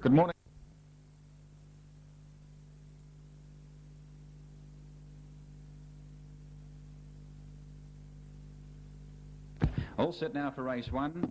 Good morning. All set now for race one.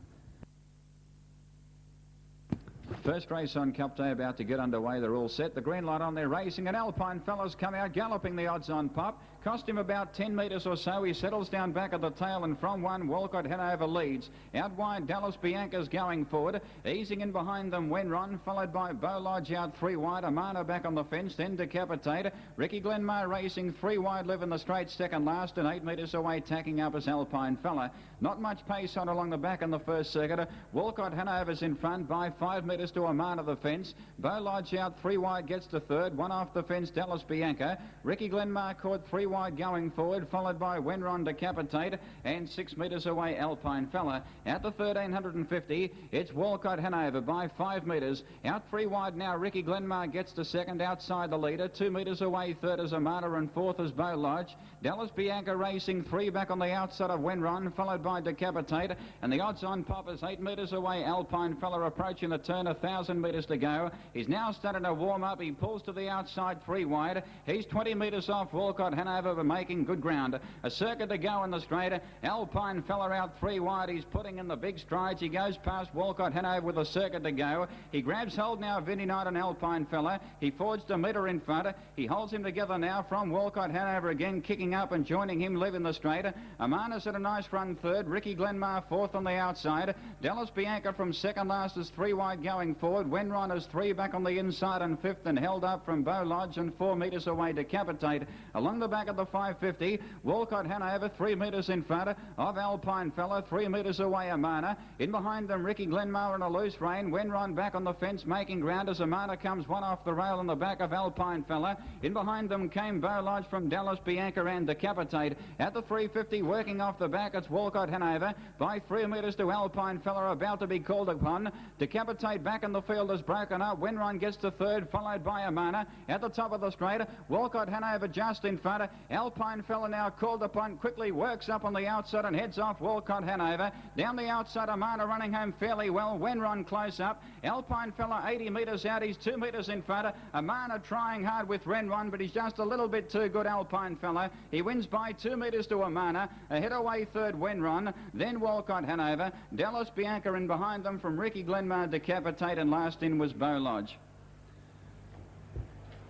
First race on Cup Day about to get underway. They're all set. The green light on, they're racing, and Alpine Fella's come out galloping. The odds on Pop. Cost him about 10 metres or so. He settles down back at the tail, and from one, Walcott Hanover leads. Out wide, Dallas Bianca's going forward. Easing in behind them, Wenron, followed by Beau Lodge out 3 wide. Amana back on the fence, then Decapitate. Ricky Glenmar racing 3 wide, live in the straight second last, and 8 metres away, tacking up as Alpine Fella. Not much pace on along the back in the first circuit. Walcott Hanover's in front by 5 metres to Amana the fence. Beau Lodge out 3 wide, gets to third. 1 off the fence, Dallas Bianca. Ricky Glenmar caught 3 wide going forward, followed by Wenron Decapitate, and 6 metres away Alpine Fella. At the 1350, it's Walcott Hanover by 5 metres. Out 3 wide now, Ricky Glenmar gets to second outside the leader. 2 metres away, third is Amana, and fourth is Beau Lodge. Dallas Bianca racing 3 back on the outside of Wenron, followed by Decapitate, and the odds on Pop is 8 metres away. Alpine Fella approaching the turn, 1,000 metres to go. He's now starting to warm up. He pulls to the outside 3 wide. He's 20 metres off Walcott Hanover, but making good ground. A circuit to go in the straight. Alpine Fella out 3 wide. He's putting in the big strides. He goes past Walcott Hanover with a circuit to go. He grabs hold now of Vinnie Knight and Alpine Fella. He forged a metre in front. He holds him together now from Walcott Hanover again, kicking up and joining him, leaving the straight. Amana's at a nice run third. Ricky Glenmar fourth on the outside. Dallas Bianca from second last is 3 wide going forward. Wenron is 3 back on the inside and fifth, and held up from Beau Lodge, and 4 metres away Decapitate. Along the back of the 550, Walcott Hanover 3 metres in front of Alpine Fella, 3 metres away Amana. In behind them, Ricky Glenmar in a loose rein. Wenron back on the fence, making ground as Amana comes 1 off the rail on the back of Alpine Fella. In behind them came Beau Lodge from Dallas Bianca and Decapitate. At the 350, working off the back, it's Walcott Hanover by 3 metres to Alpine Fella, about to be called upon. Decapitate back in the field has broken up. Wenron gets to third, followed by Amana. At the top of the straight, Walcott Hanover just in front. Alpine Fella now called upon, quickly works up on the outside and heads off Walcott Hanover. Down the outside, Amana running home fairly well. Wenron close up. Alpine Fella 80 metres out. He's 2 metres in front. Amana trying hard with Wenron, but he's just a little bit too good, Alpine Fella. He wins by 2 metres to Amana. Ahead away third, Wenron. Then Walcott Hanover. Dallas Bianca in behind them from Ricky Glenmar, Decapitate, and last in was Beau Lodge.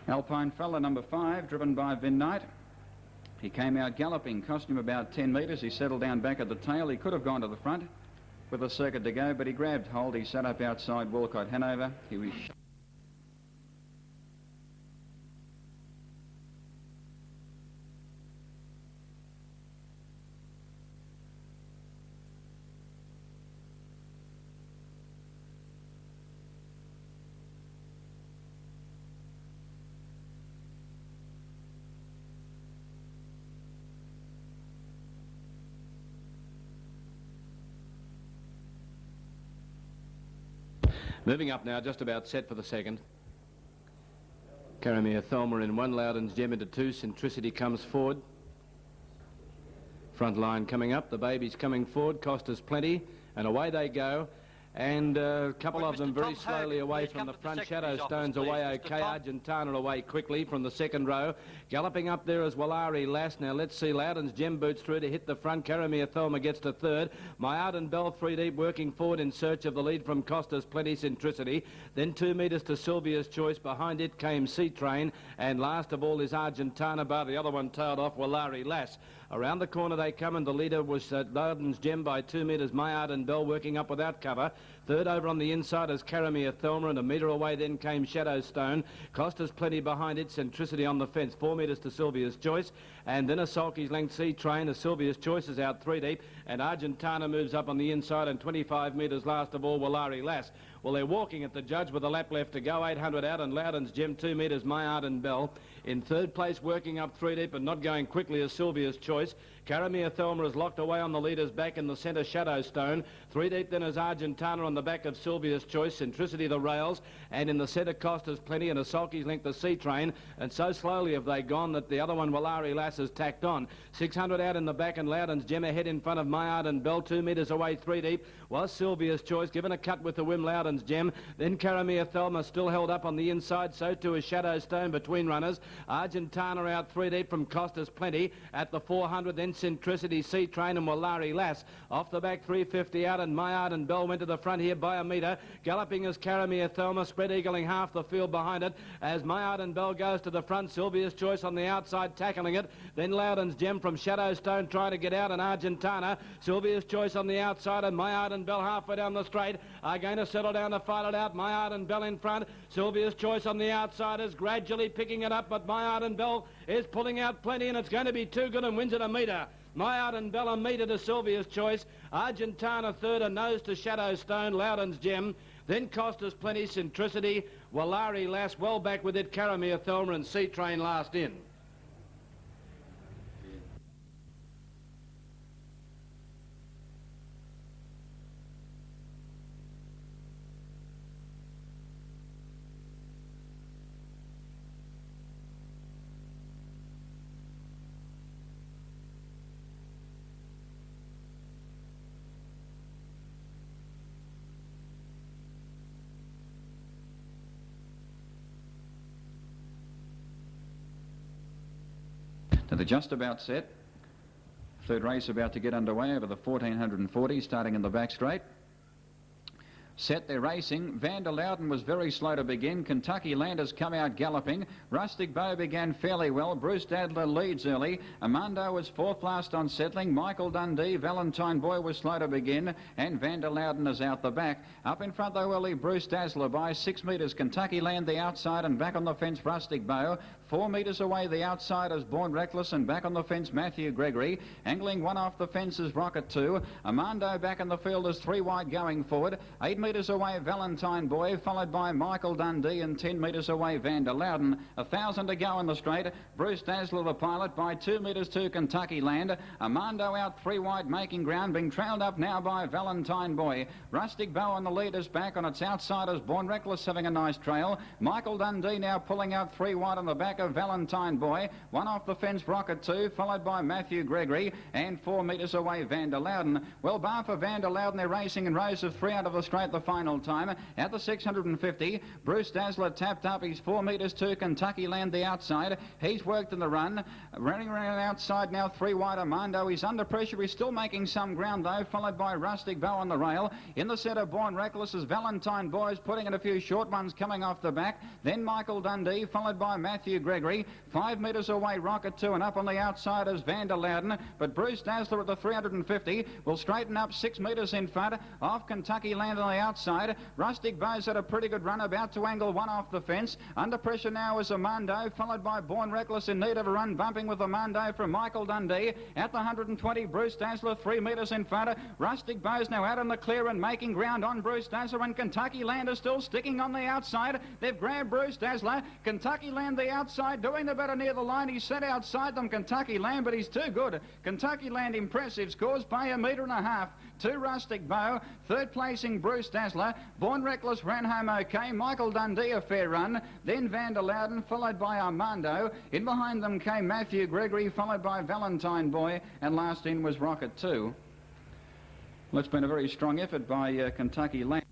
Alpine Fella number 5, driven by Vin Knight. He came out galloping, cost him about 10 metres. He settled down back at the tail. He could have gone to the front with a circuit to go, but he grabbed hold. He sat up outside Walcott Hanover. He was... Moving up now, just about set for the second. Karamir Thelma in 1, Loudon's Gem into 2, Centricity comes forward. Front line coming up, the baby's coming forward, Costa's Plenty, and away they go. And a couple of them very slowly away from the front. Shadowstone's away okay. Argentana away quickly from the second row. Galloping up there is Walari Lass. Now let's see. Loudon's Gem boots through to hit the front. Karamir Thelma gets to third. My Arden Bell 3 deep working forward in search of the lead from Costa's Plenty, Centricity. Then 2 metres to Sylvia's Choice. Behind it came Sea Train. And last of all is Argentana Bar. The other one tailed off Walari Lass. Around the corner they come, and the leader was Loudon's Gem by 2 metres. My Arden Bell working up without cover. Third over on the inside is Karamir Thelma, and a metre away then came Shadowstone. Costa's Plenty behind it. Centricity on the fence. 4 metres to Sylvia's Choice. And then a sulky's length Sea Train. A Sylvia's Choice is out 3 deep. And Argentana moves up on the inside, and 25 metres last of all Walari Lass. Well, they're walking at the judge with a lap left to go. 800 out, and Loudon's Gem 2 metres. My Arden Bell in third place, working up 3 deep and not going quickly as Sylvia's Choice. Karamir Thelma is locked away on the leader's back in the centre. Shadowstone 3 deep then is Argentana on the back of Sylvia's Choice. Centricity the rails, and in the centre Costa's Plenty, and a sulky's length the Sea Train. And so slowly have they gone that the other one, Walari Lass, has tacked on. 600 out in the back, and Loudon's Gem ahead in front of My Arden Bell. 2 metres away 3 deep was Sylvia's Choice, given a cut with the whim. Loudon Loudon's Gem. Then Caramia Thelma still held up on the inside, so too is Shadow Stone between runners. Argentana out 3 deep from Costas Plenty at the 400, then Centricity, Sea Train and Walari Lass. Off the back 350 out, and My Art and Bell went to the front here by a metre. Galloping as Caramia Thelma, spread eagling half the field behind it as My Art and Bell goes to the front. Sylvia's Choice on the outside tackling it. Then Loudon's Gem from Shadow Stone trying to get out, and Argentana. Sylvia's Choice on the outside, and My Art and Bell halfway down the straight are going to settle down to fight it out. My Art and Bell in front. Sylvia's Choice on the outside is gradually picking it up, but My Art and Bell is pulling out plenty, and it's going to be too good and wins it a metre. My Art and Bell a metre to Sylvia's Choice. Argentana third, a nose to Shadow Stone, Loudon's Gem. Then Costas Plenty, Centricity, Walari Lass, well back with it, Caramia Thelma and Sea Train last in. Now they're just about set. Third race about to get underway over the 1440, starting in the back straight. Set, they're racing. Van der Louden was very slow to begin. Kentucky Land has come out galloping. Rustic Bow began fairly well. Bruce Dadler leads early. Amando was fourth last on settling. Michael Dundee, Valentine Boy was slow to begin. And Van der Louden is out the back. Up in front though early, Bruce Dazzler by 6 metres. Kentucky Land the outside, and back on the fence Rustic Bow. 4 metres away the outside is Born Reckless, and back on the fence Matthew Gregory. Angling one off the fence is Rocket 2. Amando back in the field is 3 wide going forward. 8 metres away Valentine Boy, followed by Michael Dundee, and 10 metres away Van der Louden. 1,000 to go in the straight. Bruce Dazzler the pilot by 2 metres to Kentucky Land. Amando out 3 wide making ground, being trailed up now by Valentine Boy. Rustic Bow on the lead is back. On its outside is Born Reckless having a nice trail. Michael Dundee now pulling out 3 wide on the back of Valentine Boy. 1 off the fence Rocket 2, followed by Matthew Gregory, and 4 metres away Van der Louden. Well, bar for Van der Louden, they're racing in rows of 3 out of the straight the final time. At the 650, Bruce Dazzler tapped up. He's 4 metres to Kentucky Land the outside. He's worked in the run. Running around outside now 3 wide Amando. He's under pressure. He's still making some ground though, followed by Rustic Bow on the rail. In the centre, Born Reckless as Valentine Boy is putting in a few short ones coming off the back. Then Michael Dundee, followed by Matthew Gregory. 5 metres away Rocket 2, and up on the outside is Van der Louden. But Bruce Dazzler at the 350 will straighten up 6 metres in front of Kentucky Land on the outside. Rustic Bow's had a pretty good run, about to angle 1 off the fence. Under pressure now is Amando, followed by Born Reckless in need of a run, bumping with Amando from Michael Dundee. At the 120, Bruce Dazzler 3 metres in front. Rustic Bow's now out in the clear and making ground on Bruce Dazzler, and Kentucky Land is still sticking on the outside. They've grabbed Bruce Dazzler. Kentucky Land the outside, doing the better near the line. He's set outside them, Kentucky Land, but he's too good. Kentucky Land impressive, scores by 1.5 metres to Rustic Bow. Third placing Bruce Dazzler. Born Reckless ran home okay. Michael Dundee a fair run. Then Van der Louden, followed by Armando. In behind them came Matthew Gregory, followed by Valentine Boy, and last in was Rocket 2. Well, it's been a very strong effort by Kentucky Land.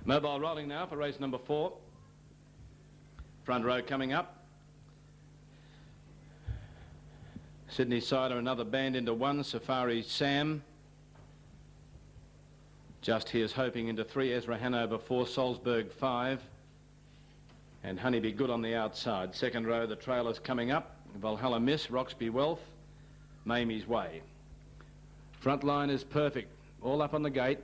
Mobile rolling now for race number 4. Front row coming up. Sydney Cider, another band into 1. Safari Sam. Just Here's Hoping into 3. Ezra Hanover 4. Salzburg 5. And Honeybee Good on the outside. Second row, the trailers coming up. Valhalla Miss, Roxby Wealth, Mamie's Way. Front line is perfect. All up on the gate.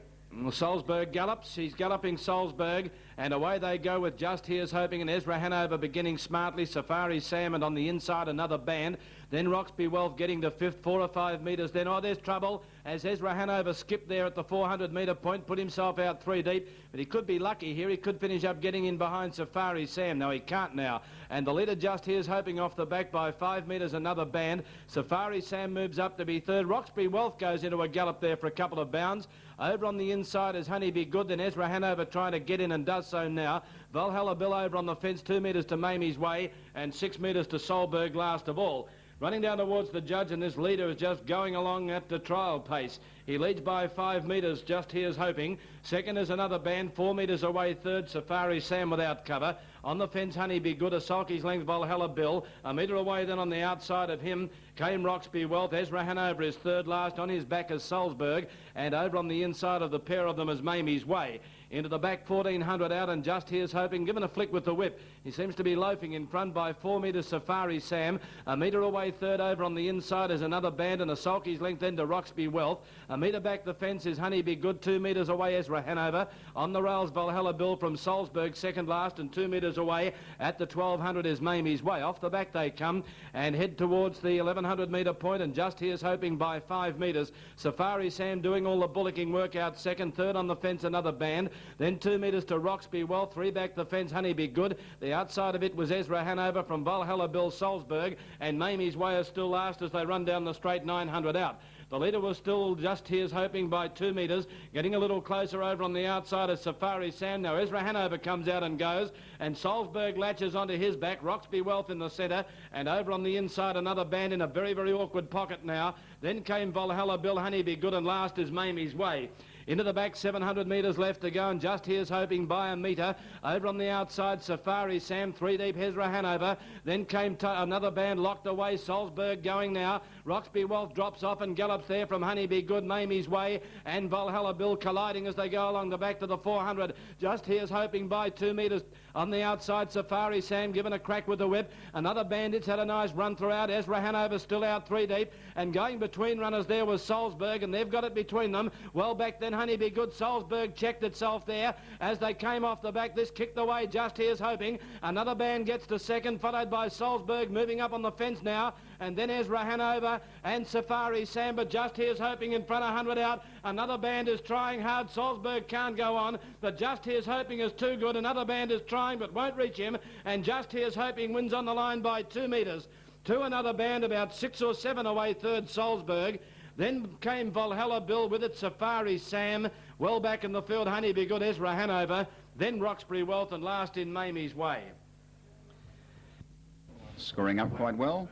Salzburg gallops. He's galloping Salzburg, and away they go with Just Here's Hoping and Ezra Hanover beginning smartly. Safari Sam, and on the inside another band. Then Roxby Wealth getting to 5th, 4 or 5 metres. Then, oh, there's trouble as Ezra Hanover skipped there at the 400-metre point, put himself out 3 deep. But he could be lucky here. He could finish up getting in behind Safari Sam. No, he can't now. And the leader Just Here's Hoping off the back by 5 metres, another band. Safari Sam moves up to be third. Roxby Wealth goes into a gallop there for a couple of bounds. Over on the inside is Honeybee Good. Then Ezra Hanover trying to get in and does so now. Valhalla Bill over on the fence, 2 metres to Mamie's Way and 6 metres to Solberg last of all. Running down towards the judge, and this leader is just going along at the trial pace. He leads by 5 metres, Just Here's Hoping. Second is another band, 4 metres away. Third, Safari Sam without cover. On the fence, Honey Be Good, a sulky's length, Valhalla Bill. A metre away then on the outside of him came Roxby Wealth. Ezra Hanover is third last. On his back is Salzburg. And over on the inside of the pair of them is Mamie's Way. Into the back, 1400 out, and Just Here's Hoping, given a flick with the whip. He seems to be loafing in front by 4 metres, Safari Sam. A metre away, third over on the inside is another band, and a sulky's length then to Roxby Wealth. A metre back the fence is Honey Be Good, 2 metres away, Ezra Hanover. On the rails, Valhalla Bill from Salzburg, second last, and 2 metres away at the 1200 is Mamie's Way. Off the back they come and head towards the 1100 metre point, and Just Here's Hoping by 5 metres. Safari Sam doing all the bullocking work out second. Third on the fence, another band. Then 2 metres to Roxby Wealth. 3 back the fence, Honey Be Good. The outside of it was Ezra Hanover from Valhalla Bill, Salzburg, and Mamie's Way is still last as they run down the straight, 900 out. The leader was still Just Here's Hoping by 2 metres. Getting a little closer over on the outside is Safari Sam. Now Ezra Hanover comes out and goes, and Salzburg latches onto his back. Roxby Wealth in the centre, and over on the inside another band in a very, very awkward pocket now. Then came Valhalla Bill, Honey Be Good, and last is Mamie's Way. Into the back, 700 metres left to go, and Just Here's Hoping by a metre. Over on the outside, Safari Sam, 3 deep, Ezra Hanover. Then came another band locked away, Salzburg going now. Roxby Wealth drops off and gallops there from Honey Be Good, Mamie's Way, and Valhalla Bill colliding as they go along the back to the 400. Just Here's Hoping by 2 metres. On the outside, Safari Sam given a crack with the whip. Another bandit's had a nice run throughout. Ezra Hanover still out 3 deep, and going between runners there was Salzburg, and they've got it between them. Well back then, Honey Be Good. Salzburg checked itself there as they came off the back. This kicked away, Just Here's Hoping. Another band gets to second, followed by Salzburg moving up on the fence now, and then Ezra Hanover and Safari Sam, but Just Here's Hoping in front, 100 out. Another band is trying hard. Salzburg can't go on, but Just Here's Hoping is too good. Another band is trying but won't reach him, and Just Here's Hoping wins on the line by 2 metres. To another band about 6 or 7 away, third Salzburg. Then came Valhalla Bill with it, Safari Sam. Well back in the field, Honey Be Good, Ezra Hanover. Then Roxbury Wealth, and last in Mamie's Way. Scoring up quite well.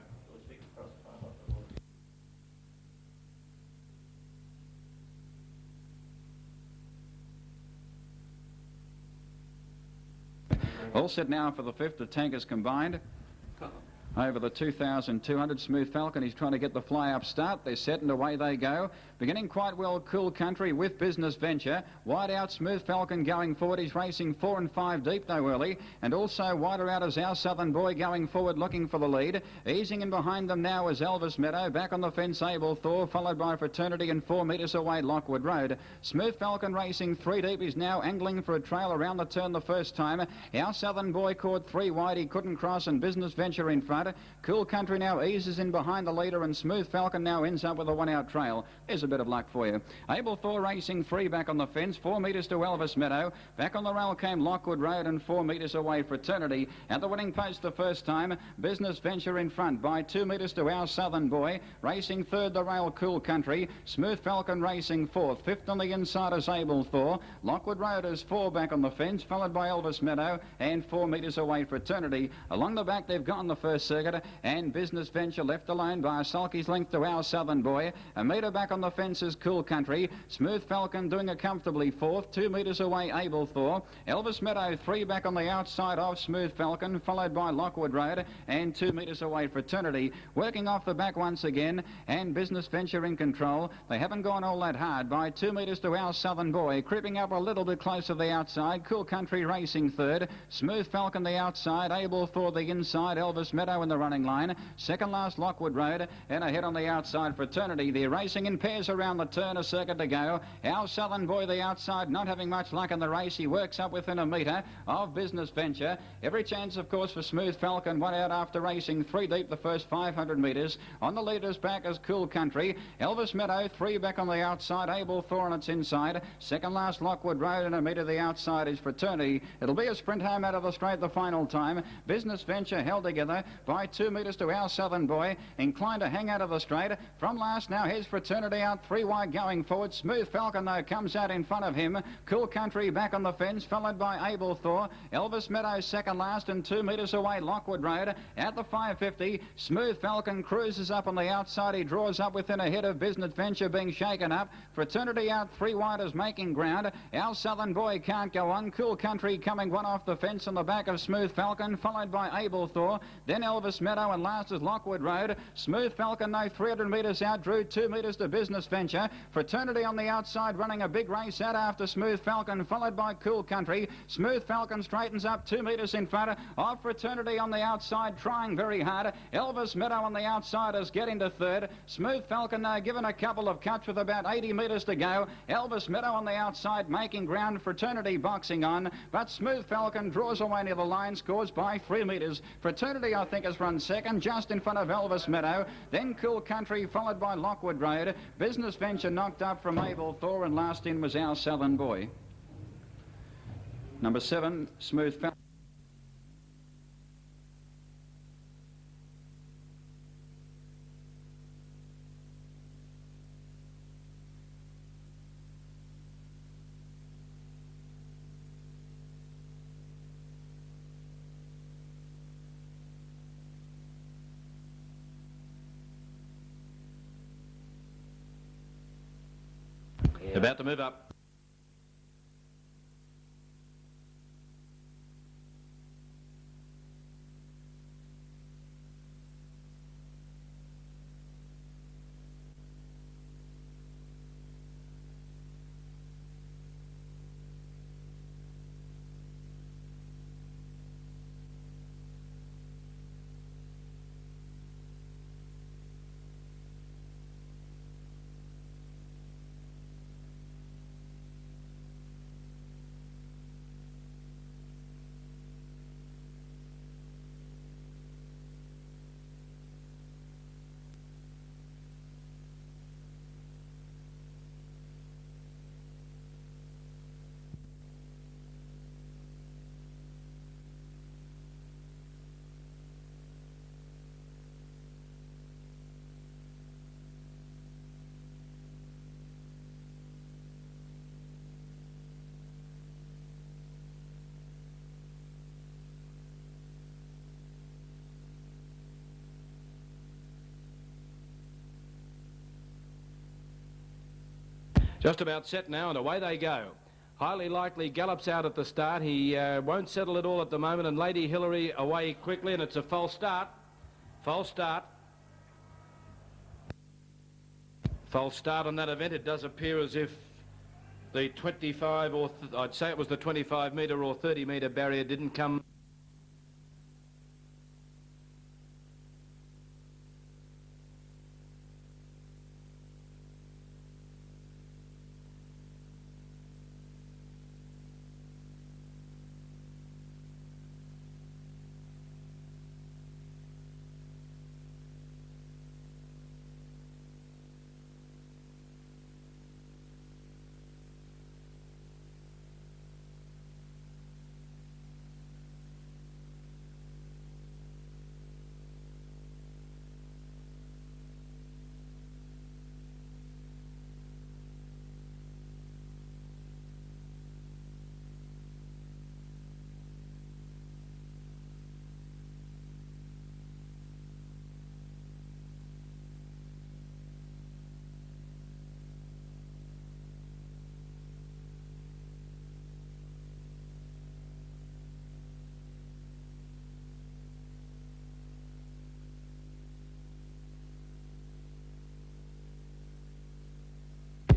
All set now for the 5th. The tankers combined. Over the 2,200, Smooth Falcon, he's trying to get the fly-up start. They're set and away they go. Beginning quite well, Cool Country with Business Venture. Wide out, Smooth Falcon going forward. He's racing 4 and 5 deep though early. And also wider out is Our Southern Boy going forward looking for the lead. Easing in behind them now is Elvis Meadow. Back on the fence, Abel Thor, followed by Fraternity, and 4 metres away, Lockwood Road. Smooth Falcon racing 3 deep. He's now angling for a trail around the turn the first time. Our Southern Boy caught 3 wide. He couldn't cross, and Business Venture in front. Cool Country now eases in behind the leader, and Smooth Falcon now ends up with a 1-out trail. There's a bit of luck for you. Abel Thor racing 3 back on the fence, 4 metres to Elvis Meadow. Back on the rail came Lockwood Road, and 4 metres away Fraternity. At the winning post the first time, Business Venture in front by 2 metres to Our Southern Boy. Racing third the rail, Cool Country. Smooth Falcon racing 4th. 5th on the inside is Abel Thor. Lockwood Road is 4 back on the fence, followed by Elvis Meadow, and 4 metres away Fraternity. Along the back they've gone the first circuit, and Business Venture left alone by a sulky's length to Our Southern Boy. A metre back on the fence is Cool Country. Smooth Falcon doing it comfortably 4th. 2 metres away Abel Thor. Elvis Meadow 3 back on the outside of Smooth Falcon, followed by Lockwood Road, and 2 metres away Fraternity. Working off the back once again, and Business Venture in control. They haven't gone all that hard by 2 metres to Our Southern Boy. Creeping up a little bit close to the outside. Cool Country racing 3rd. Smooth Falcon the outside. Abel Thor the inside. Elvis Meadow in the running line. Second last Lockwood Road, and ahead on the outside Fraternity. They're racing in pairs around the turn, a circuit to go. Our Southern Boy the outside, not having much luck in the race. He works up within a metre of Business Venture. Every chance of course for Smooth Falcon. 1 out after racing 3 deep the first 500 metres. On the leader's back is Cool Country. Elvis Meadow 3 back on the outside. Abel Thor on its inside. Second last Lockwood Road, and a metre the outside is Fraternity. It'll be a sprint home out of the straight the final time. Business Venture held together by by 2 metres to Our Southern Boy. Inclined to hang out of the straight. From last now, here's Fraternity out 3 wide going forward. Smooth Falcon, though, comes out in front of him. Cool Country back on the fence, followed by Able Thor. Elvis Meadows second last, and 2 metres away, Lockwood Road. At the 550, Smooth Falcon cruises up on the outside. He draws up within a head of Business Venture being shaken up. Fraternity out 3 wide is making ground. Our Southern Boy can't go on. Cool Country coming one off the fence on the back of Smooth Falcon, followed by Able Thor. Then Elvis Meadow, and last is Lockwood Road. Smooth Falcon, though, 300 metres out, drew 2 metres to Business Venture. Fraternity on the outside running a big race out after Smooth Falcon, followed by Cool Country. Smooth Falcon straightens up 2 metres in front of Fraternity on the outside, trying very hard. Elvis Meadow on the outside is getting to third. Smooth Falcon given a couple of cuts with about 80 metres to go. Elvis Meadow on the outside making ground. Fraternity boxing on, but Smooth Falcon draws away near the line, scores by 3 metres. Fraternity, I think, has run second, just in front of Elvis Meadow. Then Cool Country, followed by Lockwood Road. Business Venture knocked up from Able Thor, and last in was Our Southern Boy. Number 7, Smooth Falcon. About to move up. Just about set now, and away they go. Highly Likely gallops out at the start. He won't settle at all at the moment, and Lady Hillary away quickly, and it's a false start. False start. False start on that event. It does appear as if the 25 or I'd say it was the 25 metre or 30 metre barrier didn't come.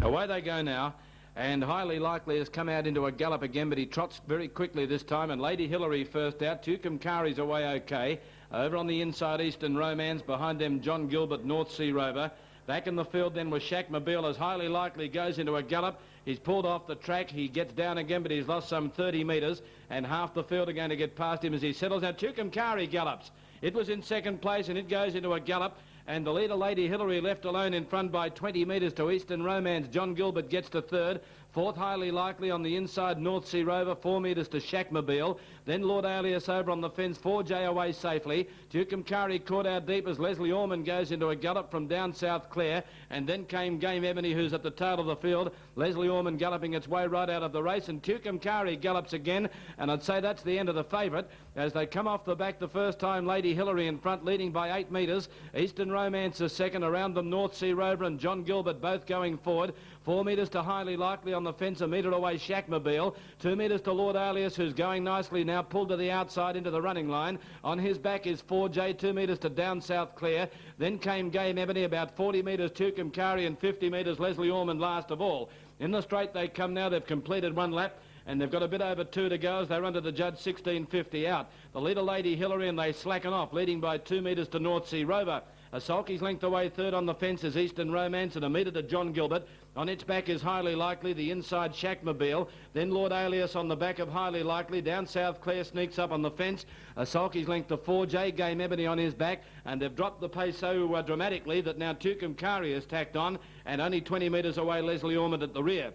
Away they go now, and Highly Likely has come out into a gallop again, but he trots very quickly this time, and Lady Hillary first out. Tucumcari's away okay. Over on the inside, Eastern Romance. Behind them, John Gilbert, North Sea Rover. Back in the field then was Shackmobile as Highly Likely goes into a gallop. He's pulled off the track. He gets down again, but he's lost some 30 metres, and half the field are going to get past him as he settles. Now Tucumcari gallops. It was in second place, and it goes into a gallop. And the leader, Lady Hillary, left alone in front by 20 metres to Eastern Romance. John Gilbert gets to third, Fourth, Highly Likely on the inside, North Sea Rover, 4 metres to Shackmobile. Then Lord Alias over on the fence, 4J away safely. Tucumcari caught out deep as Leslie Ormond goes into a gallop from down South Clare. And then came Game Ebony, who's at the tail of the field. Leslie Ormond galloping its way right out of the race. And Tucumcari gallops again. And I'd say that's the end of the favourite. As they come off the back the first time, Lady Hillary in front, leading by 8 metres. Eastern Romance is second. Around them, North Sea Rover and John Gilbert both going forward. 4 metres to Highly Likely on the fence, a metre away Shackmobile. 2 metres to Lord Alias, who's going nicely now, pulled to the outside into the running line. On his back is 4J, 2 metres to down South Clare. Then came Game Ebony, about 40 metres Tucumcari and 50 metres Leslie Ormond last of all. In the straight they come now. They've completed 1 lap. And they've got a bit over 2 to go as they run to the judge, 16.50 out. The leader, Lady Hillary, and they slacken off, leading by 2 metres to North Sea Rover. A sulky's length away third on the fence is Eastern Romance and a metre to John Gilbert. On its back is Highly Likely, the inside Shackmobile. Then Lord Alias on the back of Highly Likely. Down South Clare sneaks up on the fence. A sulky's length to 4J, Game Ebony on his back. And they've dropped the pace so dramatically that now Tucumcari is tacked on. And only 20 metres away, Leslie Ormond at the rear.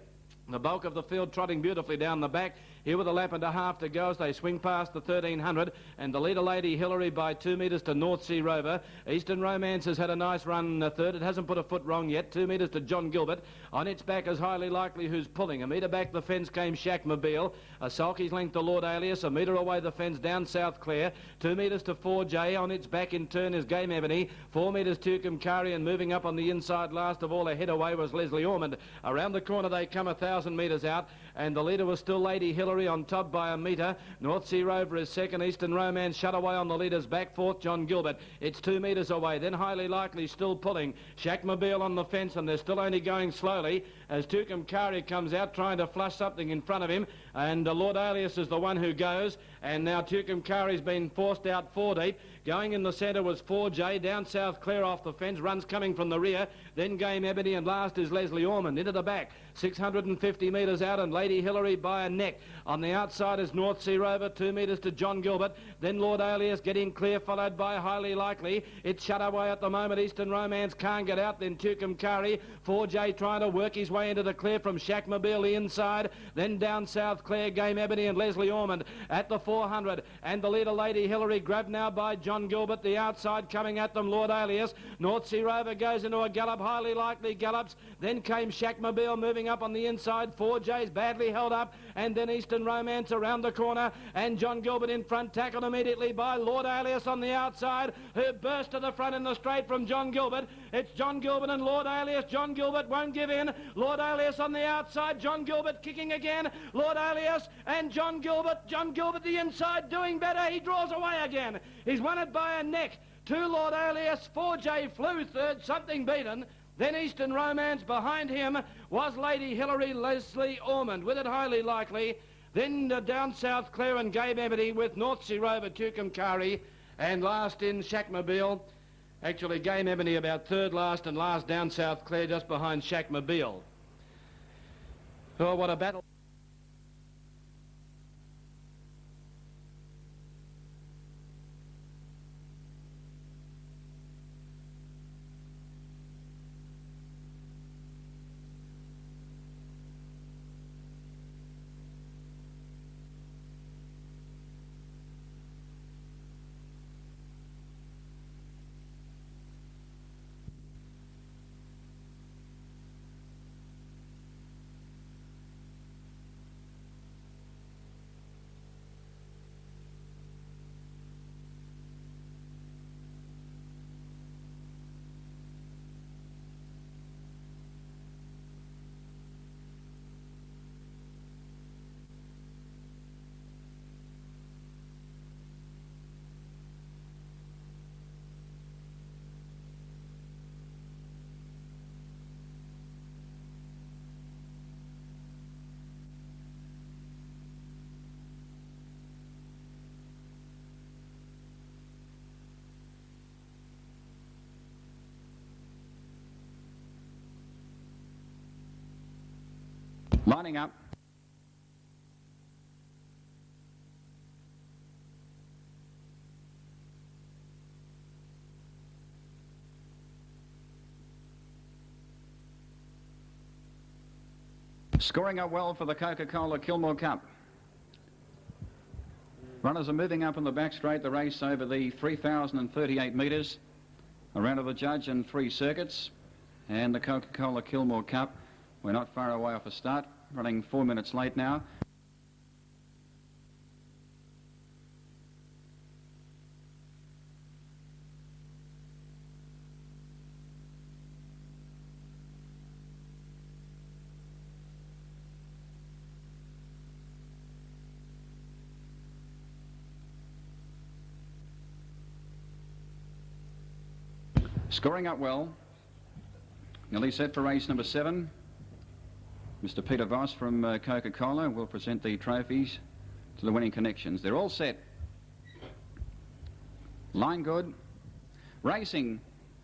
The bulk of the field trotting beautifully down the back. Here with a lap and a half to go as they swing past the 1300. And the leader, Lady Hillary, by 2 metres to North Sea Rover. Eastern Romance has had a nice run third. It hasn't put a foot wrong yet. 2 metres to John Gilbert. On its back is Highly Likely, who's pulling. A metre back the fence came Shackmobile. A sulky's length to Lord Alias. A metre away the fence down South Clare. 2 metres to 4J. On its back in turn is Game Ebony. 4 metres Tucumcari, and moving up on the inside last of all ahead away was Leslie Ormond. Around the corner they come 1,000 metres out. And the leader was still Lady Hillary on top by a metre. North Sea Rover is second. Eastern Romance shut away on the leader's back. Fourth, John Gilbert. It's 2 metres away. Then Highly Likely still pulling. Shackmobile on the fence, and they're still only going slowly as Tucumcari comes out trying to flush something in front of him. And Lord Alias is the one who goes. And now Tucumcari's been forced out 4 deep. Going in the centre was 4J. Down South Clare off the fence. Runs coming from the rear. Then Game Ebony, and last is Leslie Ormond. Into the back. 650 metres out, and Lady Hillary by a neck. On the outside is North Sea Rover, 2 metres to John Gilbert. Then Lord Alias getting clear, followed by Highly Likely. It's shut away at the moment. Eastern Romance can't get out. Then Tucumcari. 4J trying to work his way into the clear from Shackmobile, the inside. Then down South Clare, Game Ebony and Leslie Ormond at the 400. And the leader, Lady Hillary, grabbed now by John Gilbert. The outside coming at them, Lord Alias. North Sea Rover goes into a gallop. Highly Likely gallops. Then came Shackmobile moving up on the inside. 4J's badly held up. And then Eastern Romance around the corner. And John Gilbert in front, tackled immediately by Lord Alias on the outside, who burst to the front in the straight from John Gilbert. It's John Gilbert and Lord Alias. John Gilbert won't give in. Lord Alias on the outside. John Gilbert kicking again. Lord Alias and John Gilbert. John Gilbert the inside doing better. He draws away again. He's won it by a neck. 2 Lord Alias. 4J flew third. Something beaten. Then Eastern Romance. Behind him was Lady Hillary, Leslie Ormond. With it Highly Likely. Then down South Clare and Game Ebony with North Sea Rover, Tucumcari. And last in Shackmobile. Actually, Game Ebony about third last, and last down South Clare just behind Shackmobile. Oh, what a battle. Lining up. Scoring up well for the Coca-Cola Kilmore Cup. Runners are moving up in the back straight, the race over the 3,038 metres. A round of the judge and 3 circuits. And the Coca-Cola Kilmore Cup, we're not far away off a start, running 4 minutes late now. Scoring up well. Nearly set for race number 7. Mr. Peter Voss from Coca-Cola will present the trophies to the winning connections. They're all set. Line good. Racing.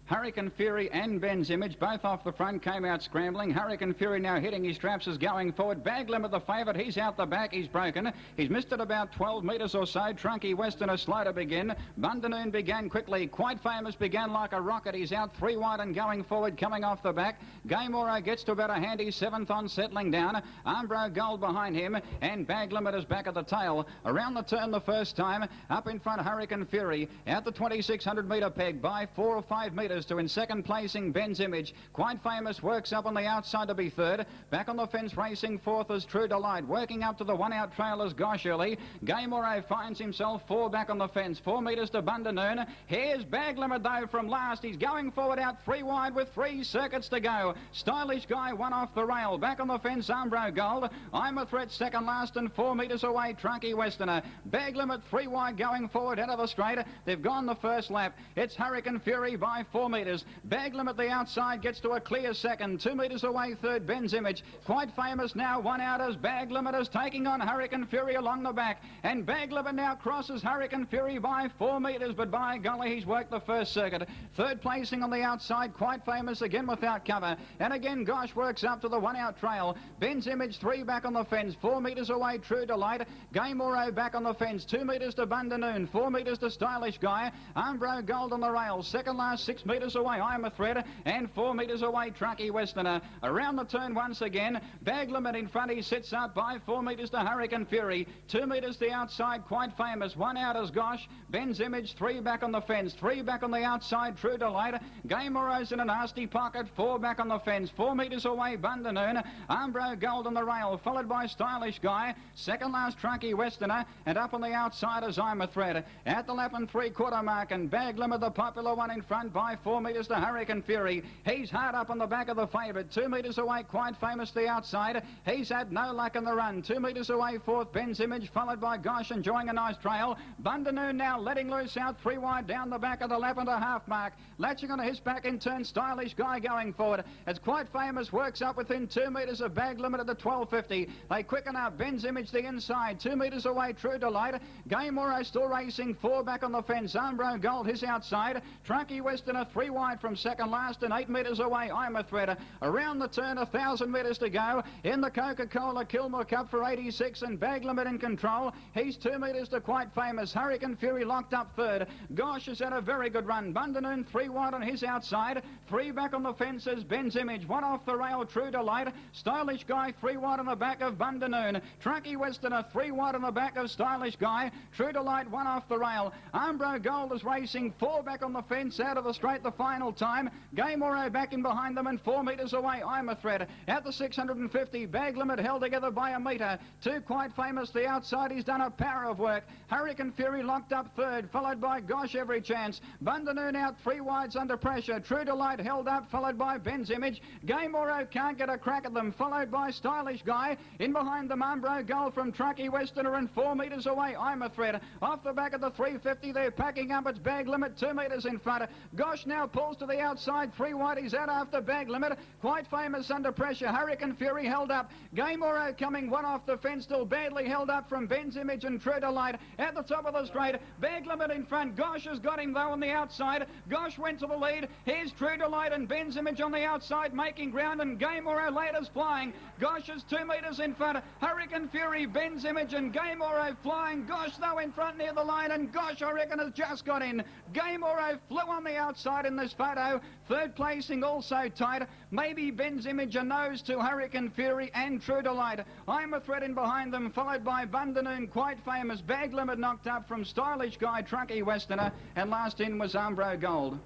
Hurricane Fury and Ben's Image, both off the front, came out scrambling. Hurricane Fury now hitting his straps, is going forward. Bag Limit the favourite, he's out the back, he's broken. He's missed it about 12 metres or so. Trunky Westerner slow to begin. Bundanoon began quickly. Quite Famous began like a rocket. He's out 3 wide and going forward, coming off the back. Gameoro gets to about a handy 7th on, settling down. Armbro Gold behind him, and Bag Limit is back at the tail. Around the turn the first time. Up in front, Hurricane Fury. Out the 2,600 metre peg by 4 or 5 metres to in second placing Ben's Image. Quite Famous works up on the outside to be third. Back on the fence racing fourth is True Delight. Working up to the 1 out trail is Gosh early. Gameoro finds himself 4 back on the fence. 4 metres to Bundanoon. Here's Bag Limit though from last. He's going forward out 3 wide with 3 circuits to go. Stylish Guy 1 off the rail. Back on the fence Armbro Gold. I'm a Threat second last and 4 metres away Trunky Westerner. Bag Limit 3 wide going forward out of the straight. They've gone the first lap. It's Hurricane Fury by 4 metres. Bag Limit the outside gets to a clear second. 2 metres away third Ben's Image. Quite Famous now 1 out as Bag Limit is taking on Hurricane Fury along the back. And Bag Limit now crosses Hurricane Fury by 4 metres, but by golly he's worked the first circuit. Third placing on the outside, Quite Famous again without cover. And again Gosh works up to the 1 out trail. Ben's Image 3 back on the fence. 4 metres away True Delight. Gameoro back on the fence. 2 metres to Bundanoon. 4 metres to Stylish Guy. Armbro Gold on the rails. Second last 6 metres away I'm a Threat, and 4 metres away Trunky Westerner. Around the turn once again. Bag Limit in front, he sits up by 4 metres to Hurricane Fury. 2 metres the outside Quite Famous. 1 out as Gosh. Ben's Image 3 back on the fence. 3 back on the outside True Delight. Gameoro's in a nasty pocket. 4 back on the fence. 4 metres away Bundanoon. Armbro Gold on the rail, followed by Stylish Guy. Second last Trunky Westerner, and up on the outside as I'm a Threat. At the lap and 3/4 mark, and Bag Limit the popular one in front by 4 metres to Hurricane Fury. He's hard up on the back of the favourite. 2 metres away Quite Famous the outside. He's had no luck in the run. 2 metres away fourth Ben's Image, followed by Gosh enjoying a nice trail. Bundanoon now letting loose out 3 wide down the back of the lap and a half mark. Latching on his back in turn Stylish Guy going forward. As Quite Famous works up within 2 metres of Bag Limit at the 12.50. They quicken up Ben's Image the inside. 2 metres away True Delight. Gameoro still racing. 4 back on the fence. Armbro Gold his outside. Trunky Westerner 3 wide from second last and 8 metres away I'm a Threat. Around the turn 1,000 metres to go in the Coca-Cola Kilmore Cup for 86, and Bag Limit in control. He's 2 metres to Quite Famous. Hurricane Fury locked up third. Gosh has had a very good run. Bundanoon 3 wide on his outside. 3 back on the fences Ben's Image. 1 off the rail True Delight. Stylish Guy 3 wide on the back of Bundanoon. Trunky Westerner 3 wide on the back of Stylish Guy. True Delight 1 off the rail. Armbro Gold is racing. 4 back on the fence out of the straight the final time. Gameoro back in behind them and 4 metres away I'm a Threat. At the 650 Bag Limit held together by a metre. 2 Quite Famous the outside. He's done a power of work. Hurricane Fury locked up third, followed by Gosh every chance. Bundanoon out 3 wides under pressure. True Delight held up, followed by Ben's Image. Gameoro can't get a crack at them, followed by Stylish Guy. In behind them Armbro Gold from Trunky Westerner, and 4 metres away I'm a Threat. Off the back of the 350 they're packing up. It's Bag Limit 2 metres in front. Gosh now pulls to the outside. 3 wide he's out after Bag Limit. Quite Famous under pressure. Hurricane Fury held up. Gameoro coming 1 off the fence, still badly held up from Ben's Image and True Delight. At the top of the straight, Bag Limit in front. Gosh has got him though on the outside. Gosh went to the lead. Here's True Delight and Ben's Image on the outside making ground, and Gameoro later's flying. Gosh is 2 metres in front. Hurricane Fury, Ben's Image and Gameoro flying. Gosh though in front near the line, and Gosh I reckon has just got in. Gameoro flew on the outside. wide in this photo. Third placing also tight. Maybe Ben's Image, a nose to Hurricane Fury and True Delight. I'm a Thread in behind them, followed by Bundanoon, Quite Famous, Bag Limit knocked up from Stylish Guy, Truckee Westerner, and last in was Umbro Gold.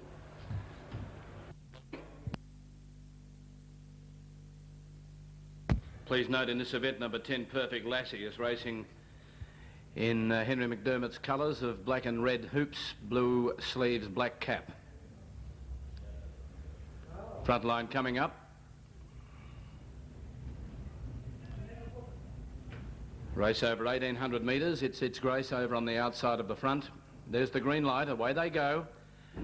Please note in this event, number 10, Perfect Lassie, is racing in Henry McDermott's colours of black and red hoops, blue sleeves, black cap. Front line coming up. Race over 1,800 metres. It's its Grace over on the outside of the front. There's the green light. Away they go.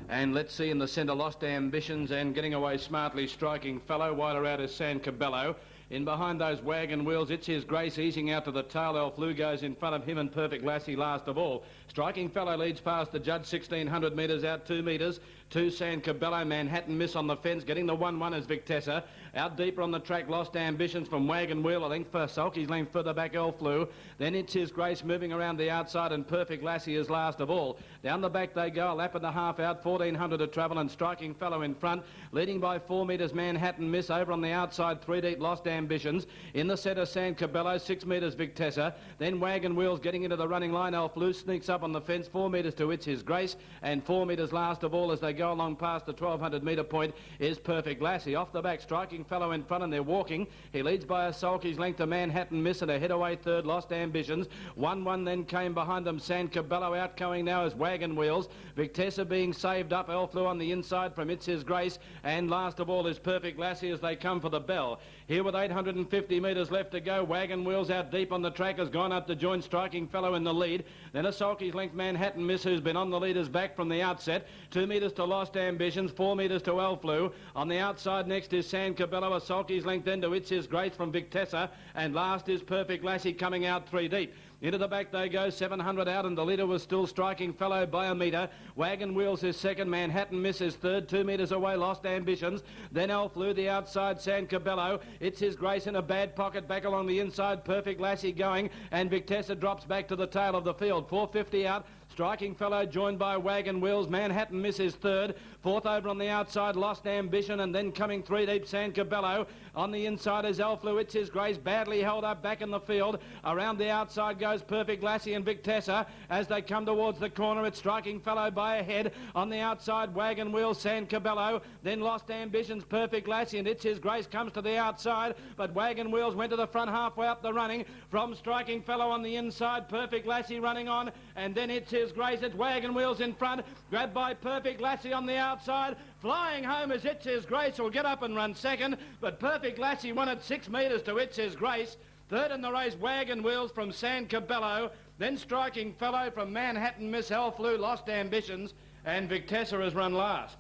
And let's see in the centre, Lost Ambitions, and getting away smartly, Striking Fellow. Wider out is San Cabello. In behind those wagon wheels, it's His Grace easing out to the tail. Elf Lou goes in front of him and Perfect Lassie last of all. Striking Fellow leads past the judge, 1,600 metres out, 2 metres. To San Cabello, Manhattan Miss on the fence. Getting the 1-1 is Victessa. Out deeper on the track, Lost Ambitions from Wagon Wheel. A length for Sulky's length further back, Elf Lou. Then it's His Grace moving around the outside and Perfect Lassie is last of all. Down the back they go, a lap and a half out, 1,400 to travel and Striking Fellow in front. Leading by 4 metres, Manhattan Miss. Over on the outside, 3 deep, Lost Ambitions. In the centre, San Cabello, 6 metres, Victessa. Then Wagon Wheels getting into the running line. Elf Lou sneaks up on the fence, 4 metres to It's His Grace, and 4 metres last of all as they go along past the 1,200 metre point is Perfect Lassie. Off the back, Striking Fellow in front and they're walking. He leads by a sulky's length to Manhattan Miss and a head away third, Lost Ambitions. 1-1 then came behind them. San Cabello outgoing now as Wagon Wheels. Victessa being saved up. Elf Lou on the inside from It's His Grace. And last of all is Perfect Lassie as they come for the bell. Here with 850 metres left to go, Wagon Wheels out deep on the track has gone up to join Striking Fellow in the lead. Then a sulky's length, Manhattan Miss, who's been on the leader's back from the outset. 2 metres to Lost Ambitions, 4 metres to Elf Lou. On the outside next is San Cabello, a sulky's length then to It's His Grace from Victessa. And last is Perfect Lassie coming out 3 deep. Into the back they go, 700 out, and the leader was still Striking Fellow by a metre. Wagon Wheels is second, Manhattan Miss is third, 2 metres away, Lost Ambitions. Then Elf Lou, the outside, San Cabello. It's His Grace in a bad pocket back along the inside, Perfect Lassie going, and Victessa drops back to the tail of the field. 450 out. Striking Fellow joined by Wagon Wheels. Manhattan Miss is third. Fourth over on the outside, Lost Ambition, and then coming 3 deep, San Cabello. On the inside is Elf Lou. It's His Grace, badly held up back in the field. Around the outside goes Perfect Lassie and Victessa. As they come towards the corner, it's Striking Fellow by a head. On the outside, Wagon Wheels, San Cabello. Then Lost Ambitions, Perfect Lassie, and It's His Grace comes to the outside. But Wagon Wheels went to the front halfway up the running. From Striking Fellow on the inside, Perfect Lassie running on. And then It's His Grace, it's Wagon Wheels in front, grabbed by Perfect Lassie on the outside. Flying home as It's His Grace will get up and run second, but Perfect Lassie won at 6 metres to It's His Grace. Third in the race, Wagon Wheels from San Cabello, then Striking Fellow from Manhattan Miss, Elf Lou, Lost Ambitions, and Victessa has run last.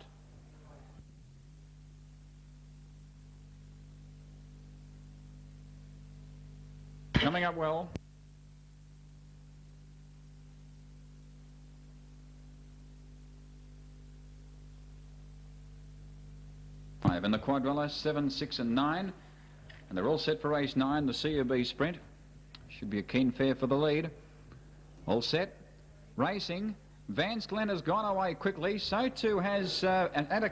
Coming up well. In the quadrilla, 7, 6 and 9, and they're all set for race 9, the CUB Sprint. Should be a keen fare for the lead. All set, racing. Vance Glen has gone away quickly. So too has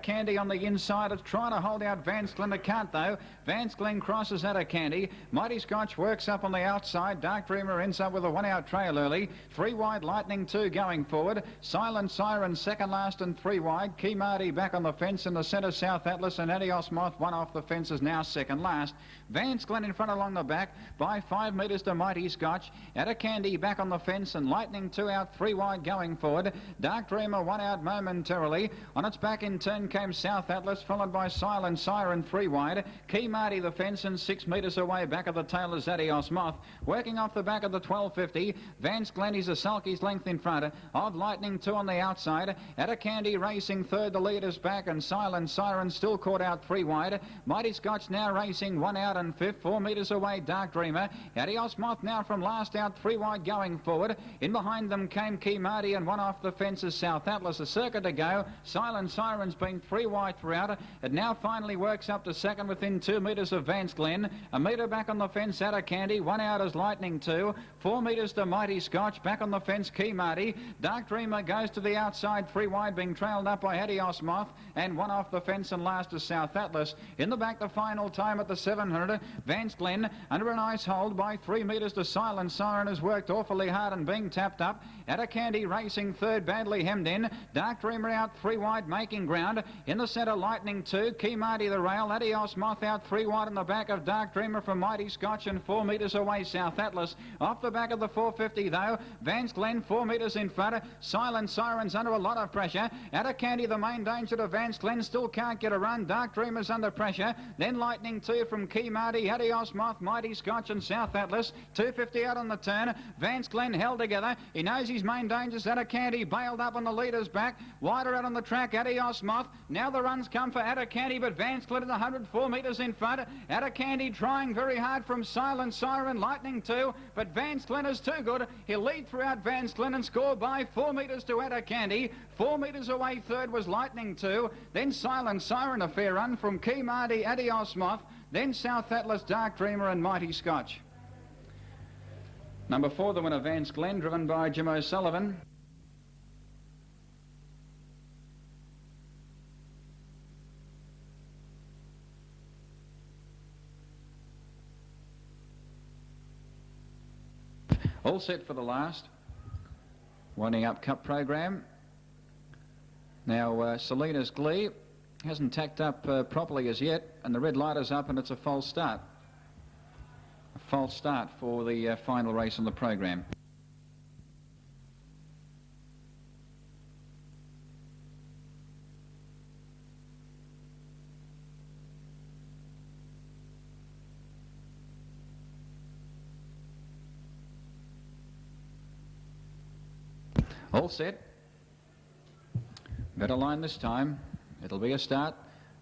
Candy on the inside. It's trying to hold out Vance Glen. It can't though. Vance Glen crosses Candy. Mighty Scotch works up on the outside. Dark Dreamer ends up with a 1-out trail early. 3 wide, Lightning 2 going forward. Silent Siren second last and 3 wide. Key Marty back on the fence in the centre. South Atlas and Adios Moth, 1 off the fence, is now second last. Vance Glen in front along the back by 5 metres to Mighty Scotch. Candy back on the fence and Lightning 2 out, 3 wide going forward. Dark Dreamer 1 out momentarily. On its back in turn came South Atlas, followed by Silent Siren 3 wide. Key Marty the fence and 6 metres away back of the tail is Adios Moth. Working off the back of the 1250, Vance Glen is a sulky's length in front of Lightning 2 on the outside. Candy racing third, the leader's back, and Silent Siren still caught out 3 wide. Mighty Scotch now racing 1 out and 5th, 4 metres away Dark Dreamer. Adios Moth now from last out, 3 wide going forward. In behind them came Key Marty and 1 off off the fence is South Atlas. A circuit to go. Silent Siren's been 3 wide throughout. It now finally works up to second within 2 metres of Vance Glen. A metre back on the fence, Candy. 1 out is Lightning 2. 4 metres to Mighty Scotch. Back on the fence, Key Marty. Dark Dreamer goes to the outside, 3 wide, being trailed up by Adios Moth. And 1 off the fence, and last is South Atlas. In the back, the final time at the 700. Vance Glen under a nice hold by 3 metres to Silent Siren, has worked awfully hard and being tapped up. Candy racing third, badly hemmed in. Dark Dreamer out 3 wide, making ground. In the centre, Lightning 2. Key Marty the rail. Adios Moth out 3 wide in the back of Dark Dreamer from Mighty Scotch, and 4 metres away South Atlas. Off the back of the 450 though, Vance Glen 4 metres in front. Silent Siren's under a lot of pressure. Candy the main danger to Vance Glen, still can't get a run. Dark Dreamer's under pressure. Then Lightning 2 from Key Marty, Adios Moth, Mighty Scotch and South Atlas. 250 out on the turn. Vance Glen held together. He knows his main dangers. Candy bailed up on the leader's back. Wider out on the track, Adios Moth. Now the runs come for Candy, but Vance Glen is 104 metres in front. Candy trying very hard from Silent Siren, Lightning 2, but Vance Glen is too good. He'll lead throughout Vance Glen and score by 4 metres to Candy. 4 metres away third was Lightning 2. Then Silent Siren, a fair run from Key Marty, Adios Moth. Then South Atlas, Dark Dreamer and Mighty Scotch. Number 4, the winner, Vance Glen, driven by Jim O'Sullivan. All set for the last. Winding up Cup program. Now Selena's Glee hasn't tacked up properly as yet, and the red light is up and it's a false start. A false start for the final race on the program. All set. Better line this time. It'll be a start.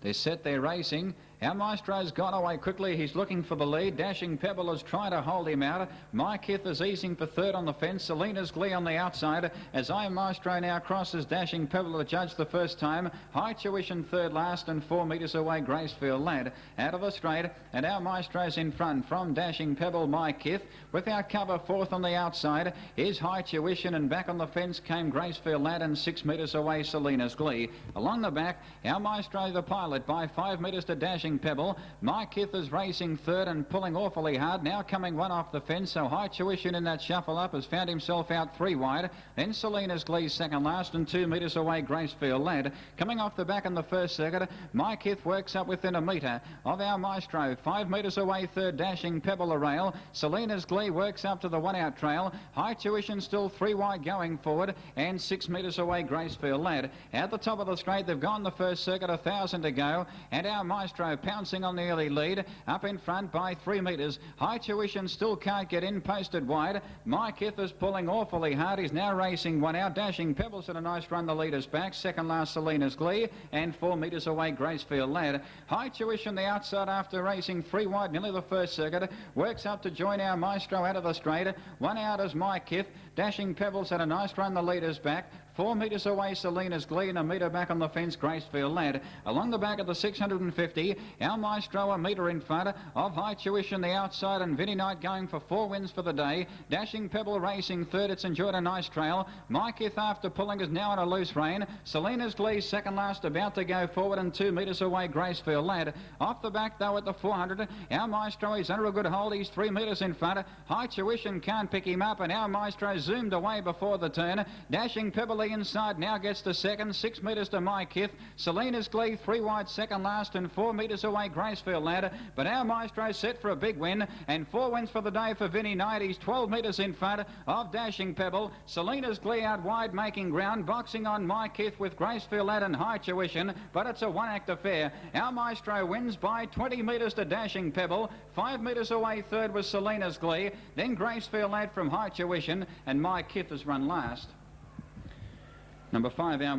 They're set, they're racing. Our Maestro's gone away quickly. He's looking for the lead. Dashing Pebble is trying to hold him out. My Kith is easing for third on the fence. Selena's Glee on the outside. As I Maestro now crosses Dashing Pebble to judge the first time. High Tuition third last, and 4 metres away Gracefield Lad. Out of the straight, and our Maestro's in front from Dashing Pebble, My Kith. With our cover fourth on the outside is High Tuition, and back on the fence came Gracefield Lad, and 6 metres away Selena's Glee. Along the back, our Maestro the pilot by 5 metres to Dashing Pebble. My Kith is racing third and pulling awfully hard. Now coming 1 off the fence, so High Tuition in that shuffle up has found himself out 3 wide. Then Selena's Glee second last, and 2 metres away Gracefield Lad. Coming off the back in the first circuit, My Kith works up within a metre of our Maestro. 5 metres away third, Dashing Pebble a rail. Selena's Glee works up to the 1 out trail. High Tuition still 3 wide going forward, and 6 metres away Gracefield Lad. At the top of the straight, they've gone the first circuit, 1,000 to go, and our Maestro pouncing on the early lead, up in front by 3 metres. High Tuition still can't get in, posted wide. My Kith is pulling awfully hard. He's now racing 1 out. Dashing Pebbles had a nice run, the leader's back. Second last Selena's Glee, and 4 metres away Gracefield Lad. High Tuition the outside after racing 3 wide, nearly the first circuit. Works up to join our Maestro out of the straight. 1 out is My Kith. Dashing Pebbles had a nice run, the leader's back. 4 metres away Selena's Glee, and a metre back on the fence Gracefield Lad. Along the back of the 650, our Maestro a metre in front of High Tuition the outside, and Vinnie Knight going for 4 wins for the day. Dashing Pebble racing third. It's enjoyed a nice trail. My Kith after pulling is now in a loose rein. Selena's Glee second last, about to go forward, and 2 metres away Gracefield Lad. Off the back though at the 400, our Maestro is under a good hold. He's 3 metres in front. High Tuition can't pick him up, and our Maestro zoomed away before the turn. Dashing Pebble inside now gets to second. 6 metres to My Kith. Selena's Glee 3 wide second last, and 4 metres away Gracefield Lad. But our Maestro set for a big win, and 4 wins for the day for Vinnie Knight. He's 12 metres in front of Dashing Pebble. Selena's Glee out wide making ground, boxing on My Kith with Gracefield Lad and High Tuition, but it's a one-act affair. Our Maestro wins by 20 metres to Dashing Pebble. 5 metres away third was Selena's Glee, then Gracefield Lad from High Tuition, and My Kith has run last. Number 5, our